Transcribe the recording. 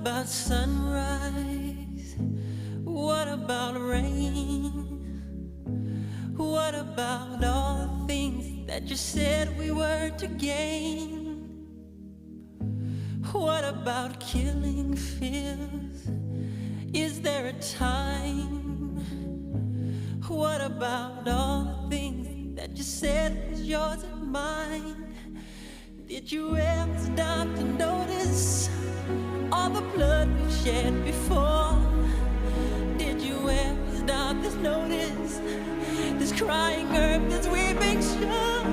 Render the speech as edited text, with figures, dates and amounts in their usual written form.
about sunrise? What about rain? What about all the things that you said we were to gain? What about killing fears? Is there a time? What about all the things that you said was yours and mine? Did you ever stop to notice all the blood we've shed before? Did you ever stop to notice this crying earth, this weeping shore?